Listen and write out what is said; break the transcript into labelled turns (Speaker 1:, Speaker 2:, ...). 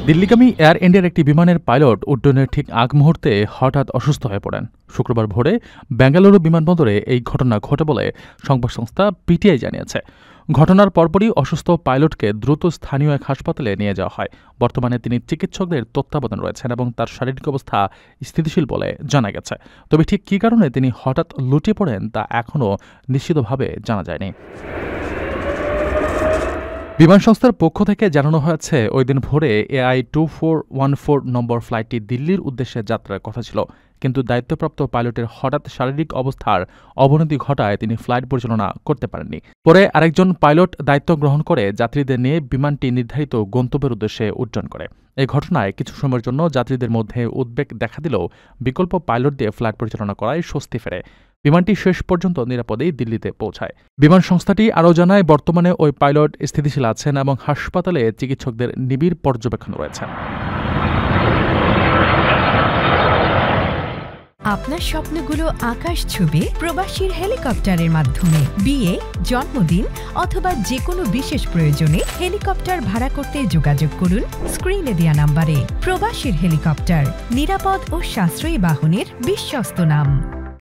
Speaker 1: দিল্লিগামী air ইন্ডিয়ার একটি বিমানের পাইলট উড্ডয়নের ঠিক আগ মুহূর্তে হঠাৎ অসুস্থ হয়ে পড়েন। শুক্রবার ভোরে বেঙ্গালুরু বিমানবন্দরে এই ঘটনা ঘটে বলে সংবাদ সংস্থা পিটিআই জানিয়েছে। ঘটনার পরপরই অসুস্থ পাইলটকে দ্রুত স্থানীয় এক হাসপাতালে নিয়ে যাওয়া হয়। বর্তমানে তিনি চিকিৎসকদের তত্ত্বাবধানে রয়েছেন এবং তার শারীরিক অবস্থা স্থিতিশীল বলে জানা গেছে। তবে ঠিক কী কারণে তিনি হঠাৎ লুটিয়ে পড়েন তা এখনও নিশ্চিতভাবে জানা যায়নি। বিমান সংস্থার পক্ষ থেকে জানানো হয়েছে, ওই দিন ভোরে AI2414 নম্বর ফ্লাইটটি দিল্লির উদ্দেশ্যে যাত্রার কথা ছিল, কিন্তু দায়িত্বপ্রাপ্ত পাইলটের হঠাৎ শারীরিক অবস্থার অবনতি ঘটায় তিনি ফ্লাইট পরিচালনা করতে পারেননি। পরে আরেকজন পাইলট দায়িত্ব গ্রহণ করে যাত্রীদের নিয়ে বিমানটি নির্ধারিত গন্তব্যের উদ্দেশ্যে উড্ডয়ন করে। এই ঘটনায় কিছু সময়ের জন্য যাত্রীদের মধ্যে উদ্বেগ দেখা দিলেও বিকল্প পাইলট দিয়ে ফ্লাইট পরিচালনা করায় স্বস্তি ফেরে। বিমানটি শেষ পর্যন্ত নিরাপদেই দিল্লিতে পৌঁছায়। বিমান সংস্থাটি আরও জানায়, বর্তমানে ওই পাইলট স্থিতিশীল আছেন এবং হাসপাতালে চিকিৎসকদের নিবিড় পর্যবেক্ষণ রয়েছেন।
Speaker 2: আপনার স্বপ্নগুলো আকাশ ছুবে প্রবাসীর হেলিকপ্টারের মাধ্যমে। বিয়ে, জন্মদিন অথবা যে কোনো বিশেষ প্রয়োজনে হেলিকপ্টার ভাড়া করতে যোগাযোগ করুন স্ক্রিনে দেয়া নাম্বারে। প্রবাসীর হেলিকপ্টার, নিরাপদ ও সাশ্রয়ী বাহনের বিশ্বস্ত নাম।